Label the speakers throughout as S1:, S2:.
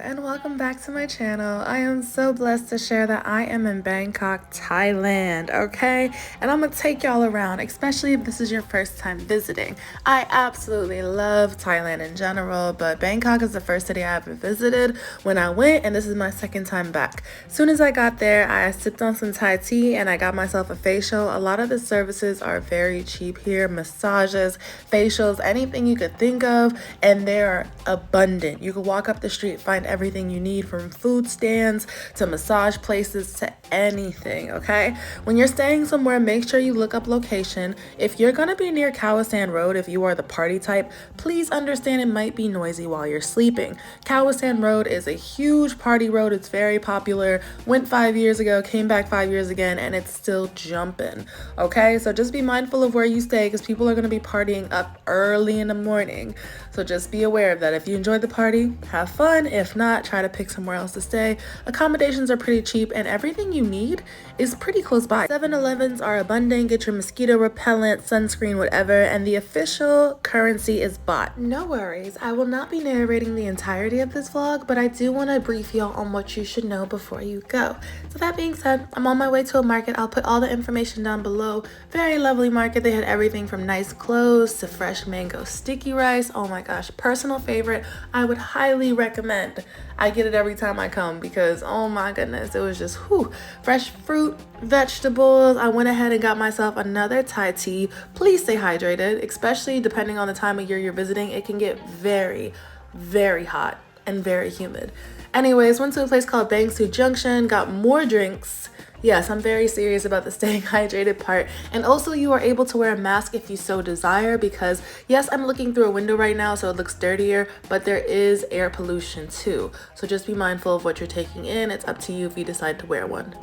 S1: And welcome back to my channel. I am so blessed to share that I am in Bangkok, Thailand, okay? And I'm gonna take y'all around, especially if this is your first time visiting. I absolutely love Thailand in general, but Bangkok is the first city I ever visited when I went, and this is my second time back. As soon as I got there, I sipped on some Thai tea and I got myself a facial. A lot of the services are very cheap here, massages, facials, anything you could think of, and they are abundant. You could walk up the street, find everything you need, from food stands to massage places to anything, okay? When you're staying somewhere, make sure you look up location. If you're gonna be near Kawasan Road, if you are the party type, please understand it might be noisy while you're sleeping. Kawasan Road is a huge party road. It's very popular. Went 5 years ago, came back 5 years again, and it's still jumping, okay? So just be mindful of where you stay because people are gonna be partying up early in the morning. So just be aware of that. If you enjoyed the party, have fun. If not, try to pick somewhere else to stay. Accommodations are pretty cheap and everything you need is pretty close by. 7-Elevens are abundant. Get your mosquito repellent, sunscreen, whatever, and the official currency is baht. No worries, I will not be narrating the entirety of this vlog, but I do want to brief y'all on what you should know before you go. So that being said, I'm on my way to a market. I'll put all the information down below. Very lovely market. They had everything from nice clothes to fresh mango sticky rice. Oh my gosh, personal favorite. I would highly recommend. I get it every time I come because oh my goodness, it was just whew. Fresh fruit, vegetables. I went ahead and got myself another Thai tea. Please stay hydrated, especially depending on the time of year you're visiting. It can get very, very hot and very humid. Anyways, went to a place called Bangkok Junction, got more drinks. Yes, I'm very serious about the staying hydrated part. And also you are able to wear a mask if you so desire because yes, I'm looking through a window right now so it looks dirtier, but there is air pollution too. So just be mindful of what you're taking in. It's up to you if you decide to wear one.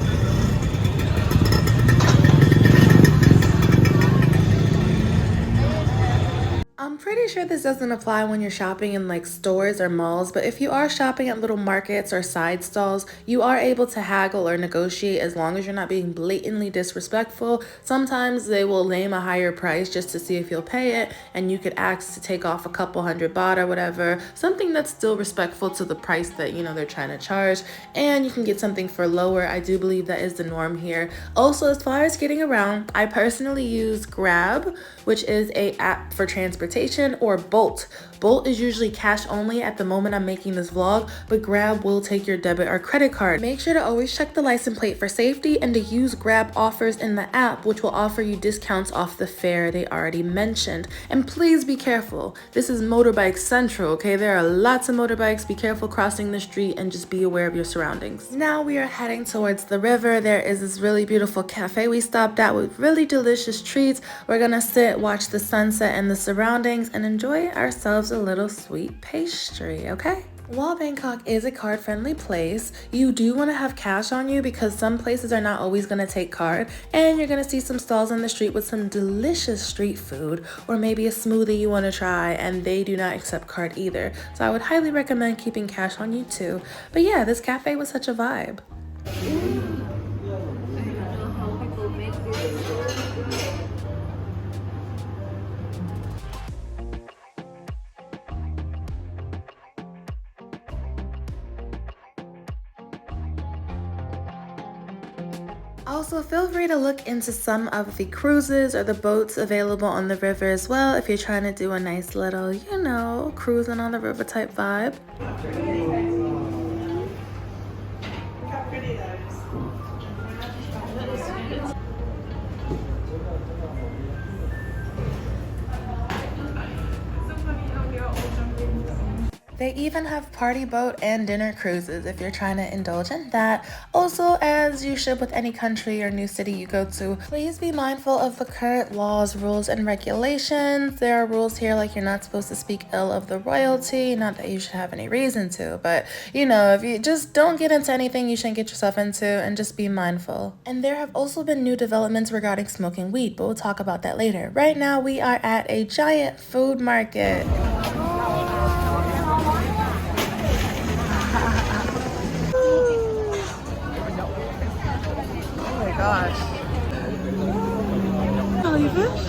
S1: I'm pretty sure this doesn't apply when you're shopping in like stores or malls, but if you are shopping at little markets or side stalls, you are able to haggle or negotiate as long as you're not being blatantly disrespectful. Sometimes they will name a higher price just to see if you'll pay it, and you could ask to take off a couple hundred baht or whatever, something that's still respectful to the price that, you know, they're trying to charge, and you can get something for lower. I do believe that is the norm here. Also, as far as getting around, I personally use Grab, which is a app for transportation, or Bolt. Bolt is usually cash only at the moment I'm making this vlog, but Grab will take your debit or credit card. Make sure to always check the license plate for safety and to use Grab offers in the app, which will offer you discounts off the fare they already mentioned. And please be careful. This is motorbike central, okay? There are lots of motorbikes. Be careful crossing the street and just be aware of your surroundings. Now we are heading towards the river. There is this really beautiful cafe we stopped at with really delicious treats. We're gonna sit, watch the sunset and the surroundings, and enjoy ourselves a little sweet pastry, okay? While Bangkok is a card-friendly place, you do want to have cash on you because some places are not always going to take card, and you're going to see some stalls on the street with some delicious street food or maybe a smoothie you want to try, and they do not accept card either. So I would highly recommend keeping cash on you too. But yeah, this cafe was such a vibe. Also, feel free to look into some of the cruises or the boats available on the river as well if you're trying to do a nice little, you know, cruising on the river type vibe. They even have party boat and dinner cruises if you're trying to indulge in that. Also, as you should with any country or new city you go to, please be mindful of the current laws, rules, and regulations. There are rules here like you're not supposed to speak ill of the royalty, not that you should have any reason to, but you know, if you just don't get into anything you shouldn't get yourself into, and just be mindful. And there have also been new developments regarding smoking weed, but we'll talk about that later. Right now we are at a giant food market. Gosh. Jellyfish?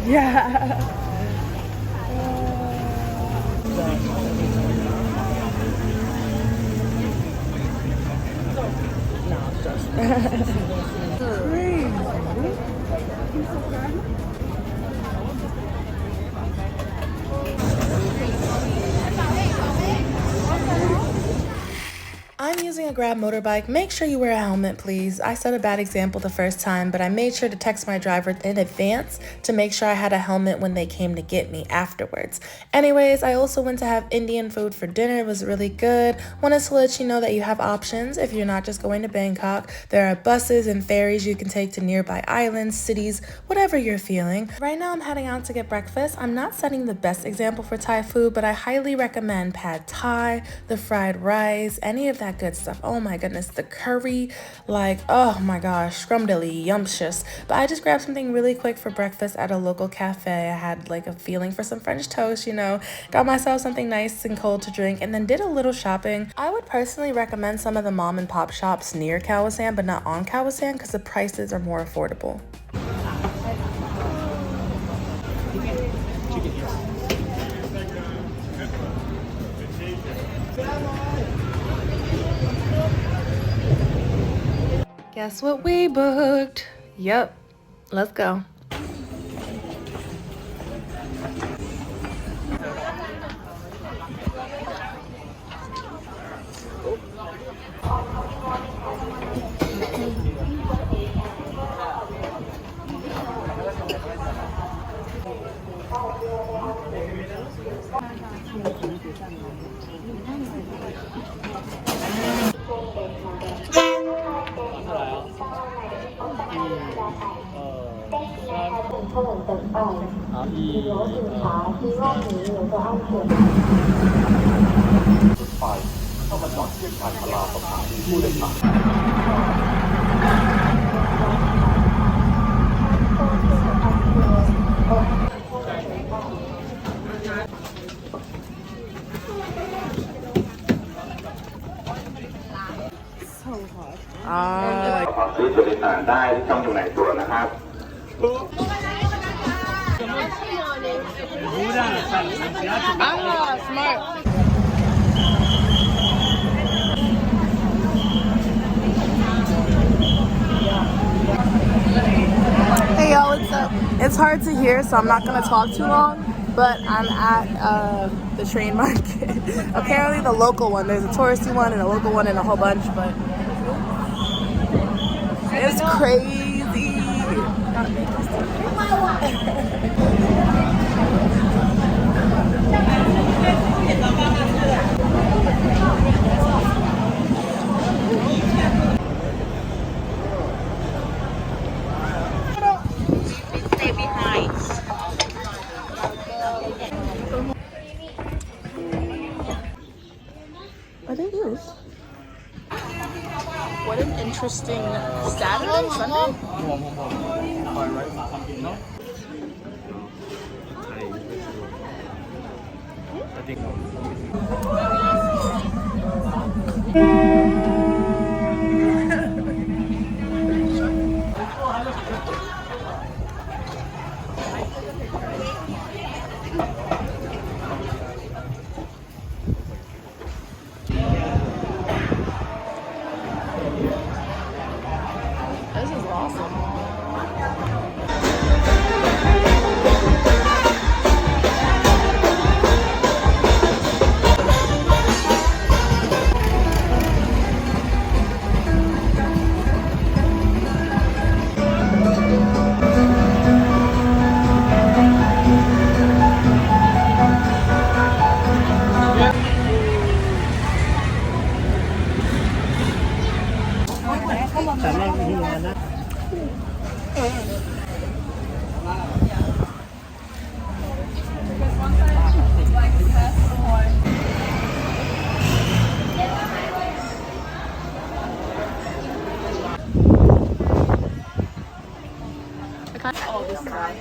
S1: Yeah. I'm using a Grab motorbike. Make sure you wear a helmet, please. I set a bad example the first time, but I made sure to text my driver in advance to make sure I had a helmet when they came to get me afterwards. Anyways, I also went to have Indian food for dinner. It was really good. Wanted to let you know that you have options if you're not just going to Bangkok. There are buses and ferries you can take to nearby islands, cities, whatever you're feeling. Right now I'm heading out to get breakfast. I'm not setting the best example for Thai food, but I highly recommend pad Thai, the fried rice, any of that good stuff. Oh my goodness, the curry, like, oh my gosh, scrumdiddly, yumptious. But I just grabbed something really quick for breakfast at a local cafe. I had like a feeling for some French toast, you know, got myself something nice and cold to drink, and then did a little shopping. I would personally recommend some of the mom and pop shops near Khao San, but not on Khao San, because the prices are more affordable. Guess what we booked? Yep, let's go. Smart. Hey y'all, what's up? It's hard to hear, so I'm not gonna talk too long, but I'm at the train market. Apparently the local one, there's a touristy one and a local one and a whole bunch, but it's crazy. Stay behind. Are they used? What an interesting Saturday, Sunday? This is awesome. Oh, this guy.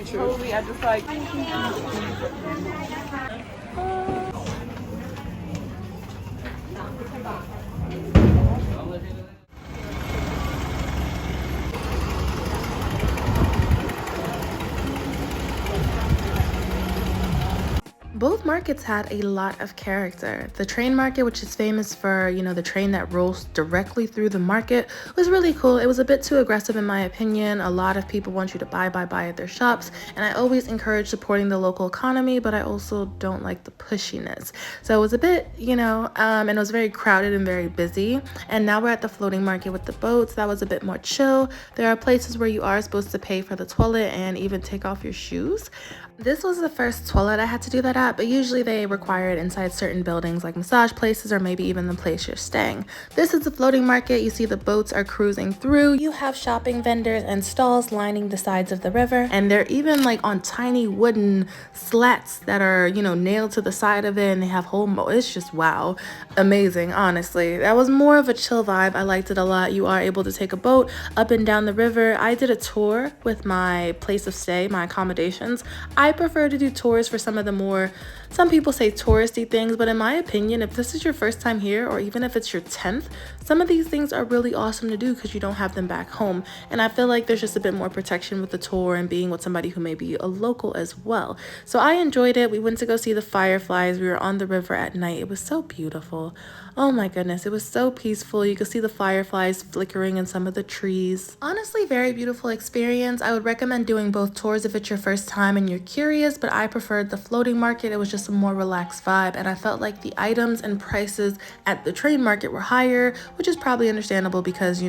S1: Truly, I just like. Both markets had a lot of character. The train market, which is famous for, the train that rolls directly through the market, was really cool. It was a bit too aggressive in my opinion. A lot of people want you to buy at their shops, and I always encourage supporting the local economy, but I also don't like the pushiness. So it was a bit, and it was very crowded and very busy. And now we're at the floating market with the boats. That was a bit more chill. There are places where you are supposed to pay for the toilet and even take off your shoes. This was the first toilet I had to do that at, but usually they require it inside certain buildings like massage places or maybe even the place you're staying. This is the floating market. You see the boats are cruising through. You have shopping vendors and stalls lining the sides of the river, and they're even like on tiny wooden slats that are, nailed to the side of it, and they have it's just wow. Amazing, honestly. That was more of a chill vibe. I liked it a lot. You are able to take a boat up and down the river. I did a tour with my place of stay, my accommodations. I prefer to do tours for some of the more, some people say touristy things, but in my opinion, if this is your first time here, or even if it's your 10th, some of these things are really awesome to do because you don't have them back home. And I feel like there's just a bit more protection with the tour and being with somebody who may be a local as well. So I enjoyed it. We went to go see the fireflies. We were on the river at night. It was so beautiful. Oh my goodness, it was so peaceful. You could see the fireflies flickering in some of the trees. Honestly, very beautiful experience. I would recommend doing both tours if it's your first time and you're curious, but I preferred the floating market. It was just a more relaxed vibe, and I felt like the items and prices at the train market were higher, which is probably understandable because,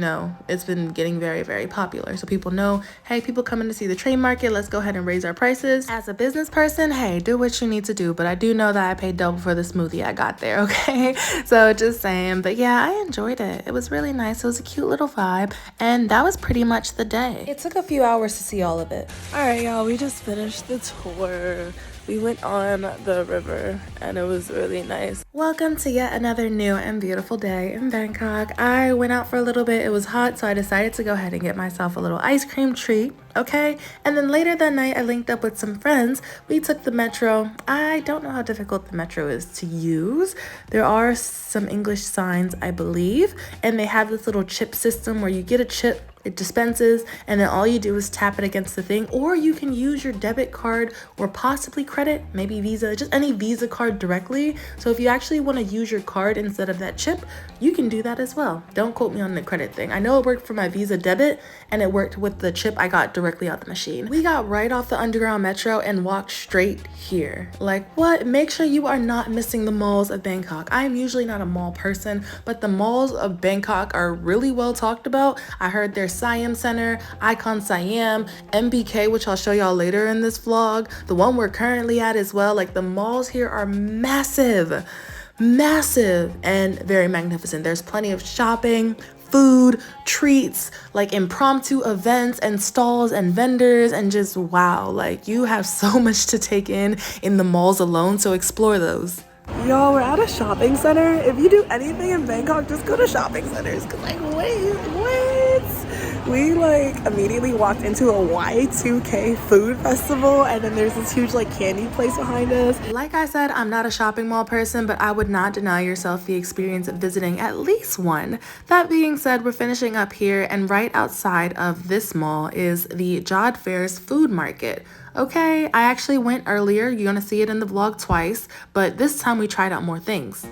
S1: it's been getting very, very popular. So people know, hey, people coming to see the train market, let's go ahead and raise our prices. As a business person, hey, do what you need to do, but I do know that I paid double for the smoothie I got there, okay? So just saying. But yeah, I enjoyed it. It was really nice. It was a cute little vibe, and that was pretty much the day. It took a few hours to see all of it.
S2: All right, y'all, we just finished the tour. We went on the river and it was really nice.
S1: Welcome to yet another new and beautiful day in Bangkok. I went out for a little bit. It was hot, so I decided to go ahead and get myself a little ice cream treat, okay? And then later that night, I linked up with some friends. We took the metro. I don't know how difficult the metro is to use. There are some English signs, I believe, and they have this little chip system where you get a chip, it dispenses, and then all you do is tap it against the thing, or you can use your debit card or possibly credit, maybe Visa, just any Visa card directly. So if you actually want to use your card instead of that chip, you can do that as well. Don't quote me on the credit thing. I know it worked for my Visa debit and it worked with the chip I got directly out the machine. We got right off the underground metro and walked straight here. Like what? Make sure you are not missing the malls of Bangkok. I am usually not a mall person, but the malls of Bangkok are really well talked about. I heard there's Siam Center, Icon Siam, MBK, which I'll show y'all later in this vlog. The one we're currently at as well. Like the malls here are massive and very magnificent. There's plenty of shopping, food, treats, like impromptu events and stalls and vendors, and just wow, like you have so much to take in the malls alone, so explore those.
S2: Y'all, we're at a shopping center. If you do anything in Bangkok, just go to shopping centers. Cause like, wait, what? We like immediately walked into a Y2K food festival, and then there's this huge like candy place behind us.
S1: Like I said, I'm not a shopping mall person, but I would not deny yourself the experience of visiting at least one. That being said, we're finishing up here, and right outside of this mall is the Jod Fairs food market. Okay, I actually went earlier. You're gonna see it in the vlog twice, but this time we tried out more things.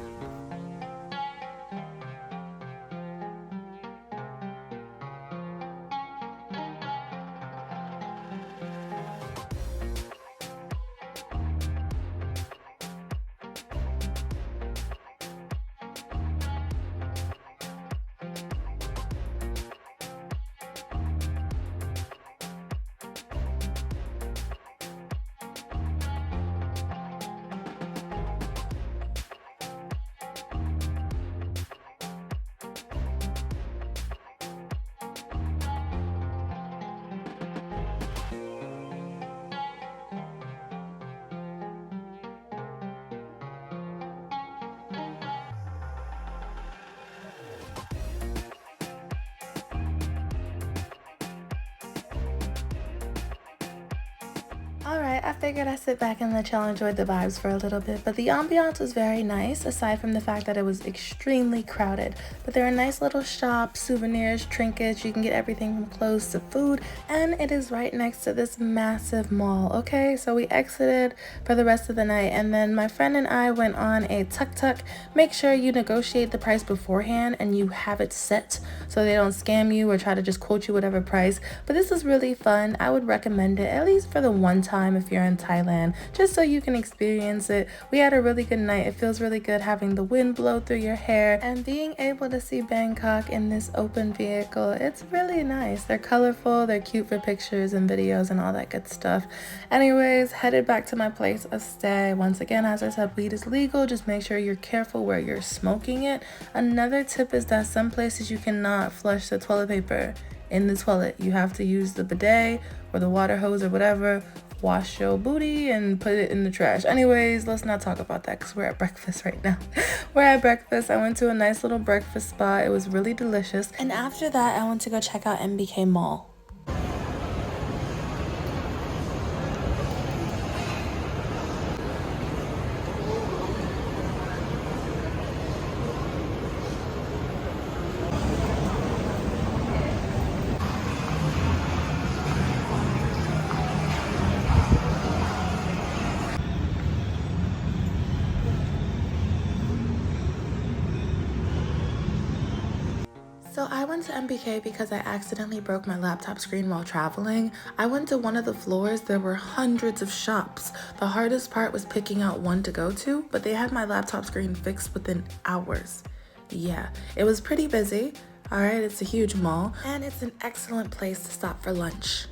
S1: Alright, I figured I'd sit back and let y'all enjoy the vibes for a little bit, but the ambiance was very nice, aside from the fact that it was extremely crowded. But there are nice little shops, souvenirs, trinkets, you can get everything from clothes to food, and it is right next to this massive mall, okay? So we exited for the rest of the night, and then my friend and I went on a tuk-tuk. Make sure you negotiate the price beforehand and you have it set so they don't scam you or try to just quote you whatever price. But this is really fun. I would recommend it, at least for the one time if you're in Thailand, just so you can experience it. We had a really good night. It feels really good having the wind blow through your hair and being able to see Bangkok in this open vehicle. It's really nice. They're colorful, they're cute for pictures and videos and all that good stuff. Anyways, headed back to my place of stay. Once again, as I said, weed is legal. Just make sure you're careful where you're smoking it. Another tip is that some places you cannot flush the toilet paper in the toilet. You have to use the bidet or the water hose or whatever, wash your booty and put it in the trash. Anyways, let's not talk about that because we're at breakfast right now. We're at breakfast. I went to a nice little breakfast spot. It was really delicious. And after that, I went to go check out MBK Mall. So I went to MBK because I accidentally broke my laptop screen while traveling. I went to one of the floors. There were hundreds of shops. The hardest part was picking out one to go to, but they had my laptop screen fixed within hours. Yeah, it was pretty busy. All right, it's a huge mall, and it's an excellent place to stop for lunch.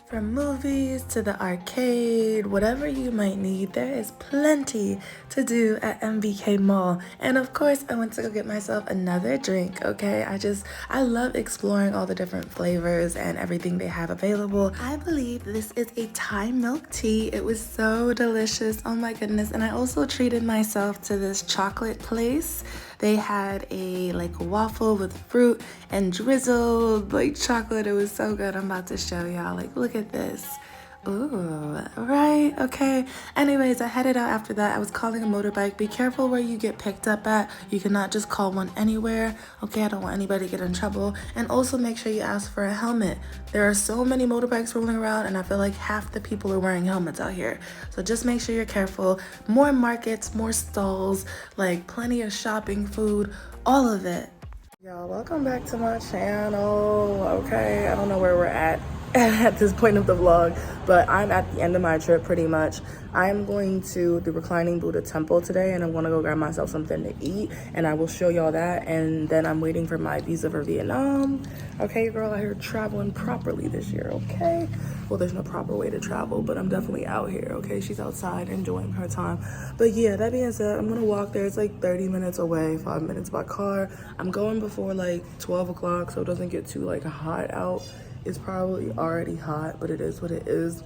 S1: From movies to the arcade, whatever you might need, there is plenty to do at MBK Mall. And of course, I went to go get myself another drink, okay? I love exploring all the different flavors and everything they have available. I believe this is a Thai milk tea. It was so delicious, oh my goodness. And I also treated myself to this chocolate place. They had a waffle with fruit and drizzled chocolate. It was so good. I'm about to show y'all. Look at this. Ooh, right, okay. Anyways, I headed out after that. I was calling a motorbike. Be careful where you get picked up at. You cannot just call one anywhere. Okay, I don't want anybody to get in trouble. And also make sure you ask for a helmet. There are so many motorbikes rolling around and I feel like half the people are wearing helmets out here. So just make sure you're careful. More markets, more stalls, plenty of shopping, food, all of it. Y'all, welcome back to my channel. Okay, I don't know where we're at this point of the vlog, but I'm at the end of my trip pretty much. I'm going to the reclining Buddha temple today and I'm gonna go grab myself something to eat and I will show y'all that, and then I'm waiting for my visa for Vietnam. Okay, girl, out here traveling properly this year, okay? Well, there's no proper way to travel, but I'm definitely out here, okay? She's outside enjoying her time. But yeah, that being said, I'm gonna walk there. It's 30 minutes away, 5 minutes by car. I'm going before 12 o'clock so it doesn't get too hot out. It's probably already hot, but it is what it is.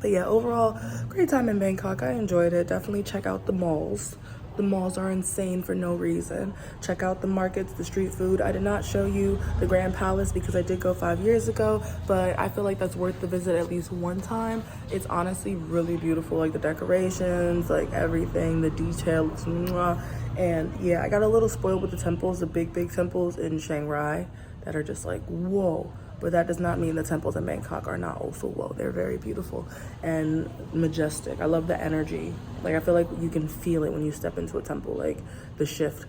S1: But yeah, overall, great time in Bangkok. I enjoyed it. Definitely check out the malls. The malls are insane for no reason. Check out the markets, the street food. I did not show you the Grand Palace because I did go 5 years ago, but I feel like that's worth the visit at least one time. It's honestly really beautiful, the decorations, everything, the details, mwah. And yeah, I got a little spoiled with the temples, the big temples in Chiang Rai that are just whoa. But that does not mean the temples in Bangkok are not also whoa. They're very beautiful and majestic. I love the energy. I feel like you can feel it when you step into a temple, the shift.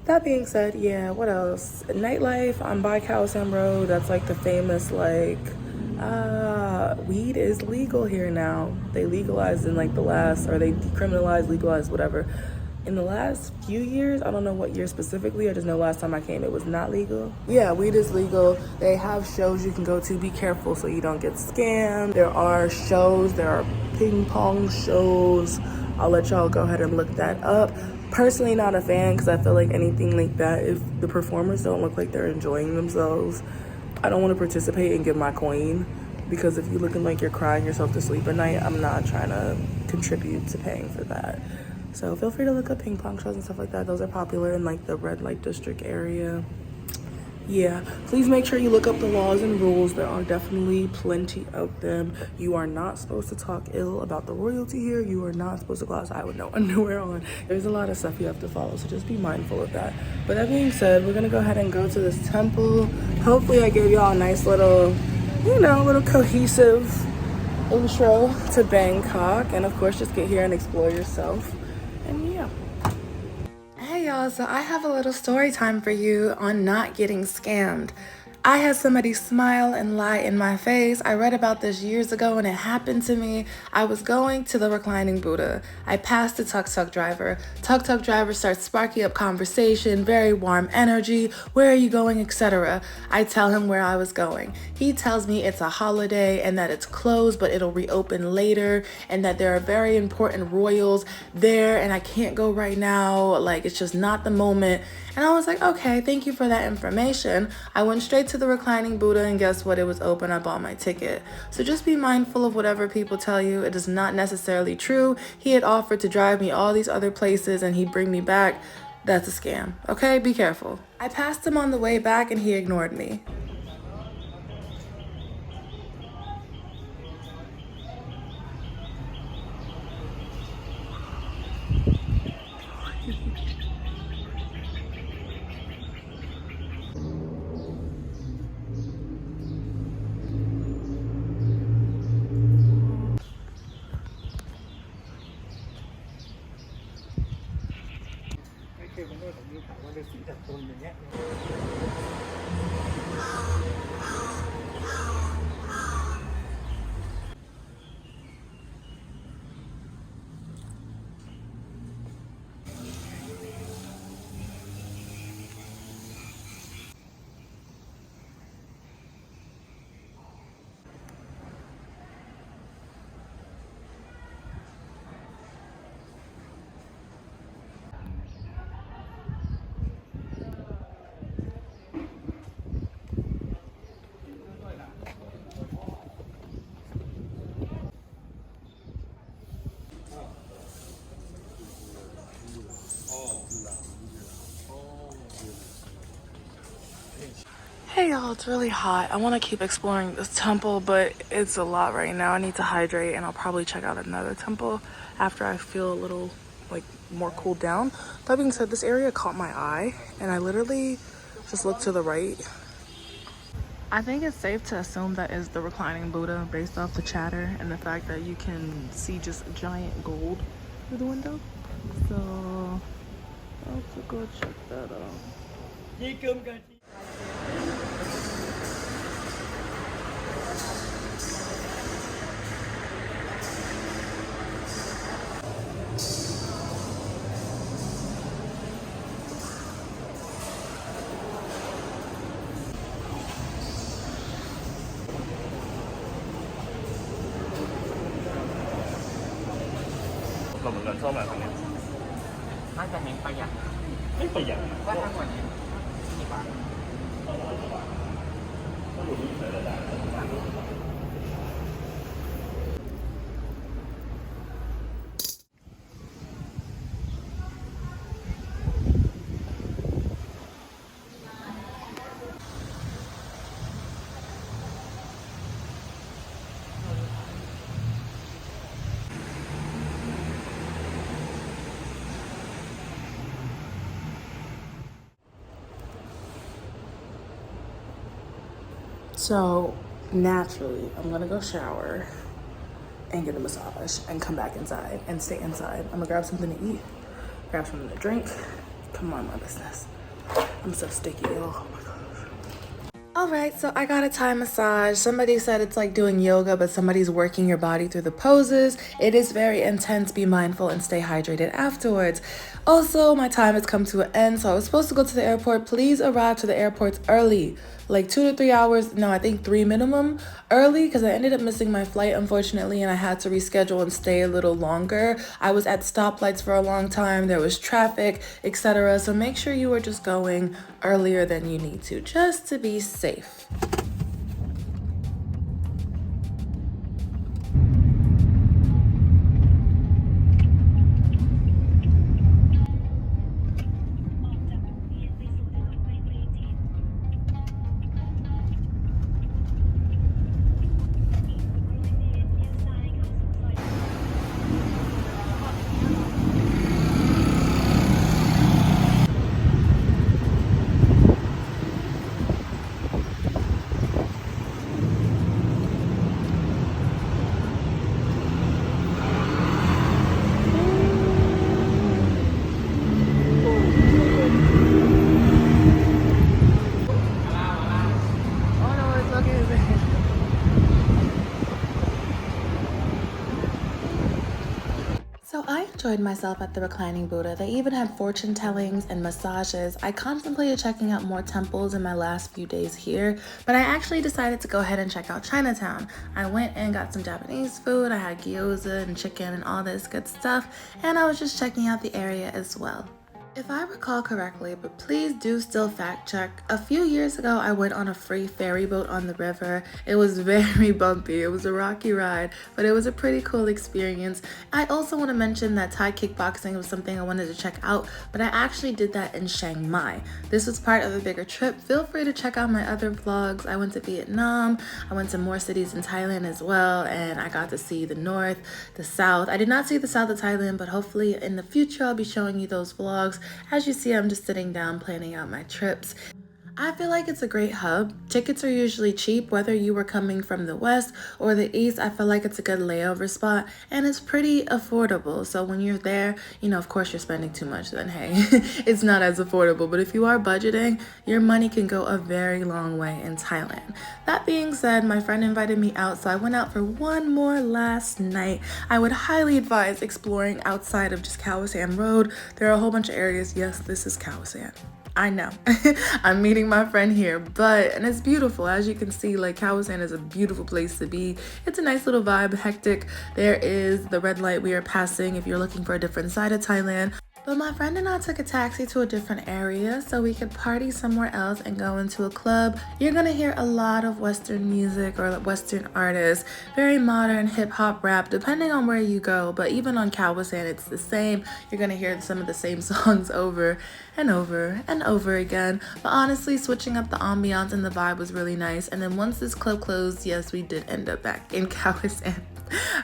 S1: That being said, yeah, what else? Nightlife on by Khao Sam Road. That's the famous weed is legal here now. They legalized in the last, or they decriminalized, legalized, whatever. In the last few years, I don't know what year specifically, I just know last time I came it was not legal. Yeah, weed is legal. They have shows you can go to. Be careful so you don't get scammed. There are shows, there are ping pong shows. I'll let y'all go ahead and look that up. Personally not a fan because I feel like anything like that, if the performers don't look like they're enjoying themselves, I don't want to participate and give my coin.
S2: because if you're looking like you're crying yourself to sleep at night, I'm not trying to contribute to paying for that. So feel free to look up ping pong shows and stuff like that. Those are popular in like the red light district area. Yeah, please make sure you look up the laws and rules. There are definitely plenty of them. You are not supposed to talk ill about the royalty here. You are not supposed to go outside with no underwear on. There's a lot of stuff you have to follow, so just be mindful of that. But that being said, we're gonna go ahead and go to this temple. Hopefully I gave y'all a nice little, little cohesive intro to Bangkok. And of course, just get here and explore yourself. And yeah.
S1: Hey y'all, so I have a little story time for you on not getting scammed. I had somebody smile and lie in my face. I read about this years ago and it happened to me. I was going to the reclining Buddha. I passed the tuk-tuk driver. Tuk-tuk driver starts sparking up conversation, very warm energy, where are you going, etc. I tell him where I was going. He tells me it's a holiday and that it's closed but it'll reopen later and that there are very important royals there and I can't go right now. Like, it's just not the moment. And I was like, okay, thank you for that information. I went straight to the reclining Buddha and guess what? It was open. I bought my ticket. So just be mindful of whatever people tell you. It is not necessarily true. He had offered to drive me all these other places and he'd bring me back. That's a scam. Okay, be careful. I passed him on the way back and he ignored me. Hey y'all, it's really hot. I want to keep exploring this temple, but it's a lot right now. I need to hydrate and I'll probably check out another temple after I feel a little more cooled down. That being said, this area caught my eye and I literally just looked to the right. I think it's safe to assume that is the reclining Buddha based off the chatter and the fact that you can see just giant gold through the window. So I'll have to go check that out. So naturally, I'm gonna go shower and get a massage and come back inside and stay inside. I'm gonna grab something to eat, grab something to drink. Come on, my business. I'm so sticky, y'all. Oh my gosh. All right, so I got a Thai massage. Somebody said it's like doing yoga, but somebody's working your body through the poses. It is very intense. Be mindful and stay hydrated afterwards. Also, my time has come to an end, so I was supposed to go to the airport. Please arrive to the airports early, like 2 to 3 hours. No, I think 3 minimum early, because I ended up missing my flight, unfortunately, and I had to reschedule and stay a little longer. I was at stoplights for a long time. There was traffic, etc. So make sure you are just going earlier than you need to, just to be safe. I enjoyed myself at the reclining Buddha. They even had fortune tellings and massages. I contemplated checking out more temples in my last few days here, but I actually decided to go ahead and check out Chinatown. I went and got some Japanese food. I had gyoza and chicken and all this good stuff, and I was just checking out the area as well. If I recall correctly, but please do still fact check, a few years ago I went on a free ferry boat on the river. It was very bumpy, it was a rocky ride, but it was a pretty cool experience. I also want to mention that Thai kickboxing was something I wanted to check out, but I actually did that in Chiang Mai. This was part of a bigger trip. Feel free to check out my other vlogs. I went to Vietnam, I went to more cities in Thailand as well, and I got to see the north, the south. I did not see the south of Thailand, but hopefully in the future I'll be showing you those vlogs. As you see, I'm just sitting down planning out my trips. I feel like it's a great hub. Tickets are usually cheap, whether you were coming from the west or the east. I feel like it's a good layover spot and it's pretty affordable. So when you're there, of course you're spending too much, then hey, it's not as affordable. But if you are budgeting, your money can go a very long way in Thailand. That being said, my friend invited me out, so I went out for one more last night. I would highly advise exploring outside of just Khao San Road. There are a whole bunch of areas. Yes, this is Khao San. I know. I'm meeting my friend here, and it's beautiful. As you can see, like Khao San is a beautiful place to be. It's a nice little vibe, hectic. There is the red light we are passing if you're looking for a different side of Thailand. But my friend and I took a taxi to a different area so we could party somewhere else and go into a club. You're gonna hear a lot of Western music or Western artists, very modern hip hop rap, depending on where you go. But even on Khao San, it's the same. You're gonna hear some of the same songs over and over and over again. But honestly, switching up the ambiance and the vibe was really nice. And then once this club closed, yes, we did end up back in Khao San.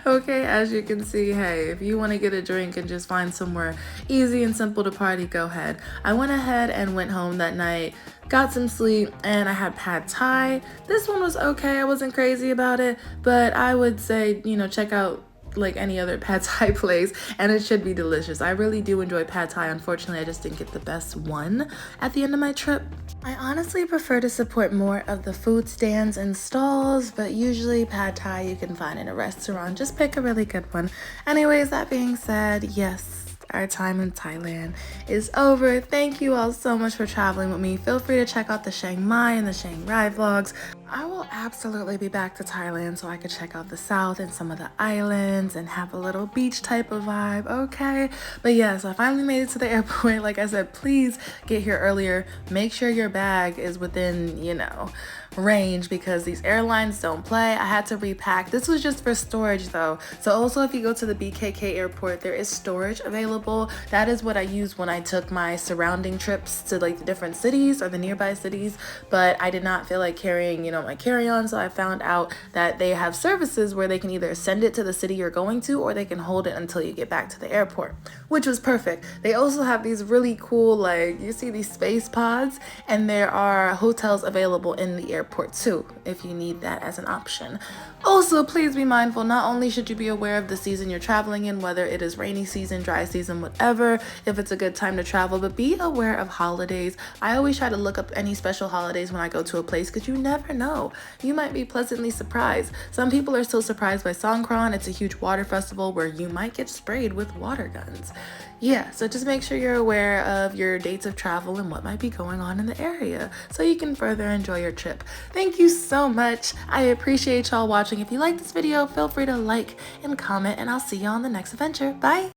S1: Okay, as you can see, hey, if you want to get a drink and just find somewhere easy and simple to party, go ahead. I went ahead and went home that night, got some sleep, and I had pad thai. This one was okay. I wasn't crazy about it, but I would say, check out like any other pad thai place and it should be delicious. I really do enjoy pad thai. Unfortunately, I just didn't get the best one at the end of my trip. I honestly prefer to support more of the food stands and stalls, but usually pad thai you can find in a restaurant. Just pick a really good one. Anyways, that being said, yes, our time in Thailand is over. Thank you all so much for traveling with me. Feel free to check out the Chiang Mai and the Chiang Rai vlogs. I will absolutely be back to Thailand so I could check out the south and some of the islands and have a little beach type of vibe, okay? But yes, I finally made it to the airport. Like I said, please get here earlier. Make sure your bag is within, range because these airlines don't play. I had to repack. This was just for storage though. So also if you go to the BKK airport, there is storage available. That is what I used when I took my surrounding trips to like the different cities or the nearby cities, but I did not feel like carrying, my carry-on. So I found out that they have services where they can either send it to the city you're going to or they can hold it until you get back to the airport, which was perfect. They also have these really cool, like you see these space pods, and there are hotels available in the airport too if you need that as an option. Also, please be mindful, not only should you be aware of the season you're traveling in, whether it is rainy season, dry season, whatever, if it's a good time to travel, but be aware of holidays. I always try to look up any special holidays when I go to a place because you never know. You might be pleasantly surprised. Some people are still surprised by Songkran. It's a huge water festival where you might get sprayed with water guns. Yeah, so just make sure you're aware of your dates of travel and what might be going on in the area so you can further enjoy your trip. Thank you so much. I appreciate y'all watching. If you like this video, feel free to like and comment, and I'll see you on the next adventure. Bye.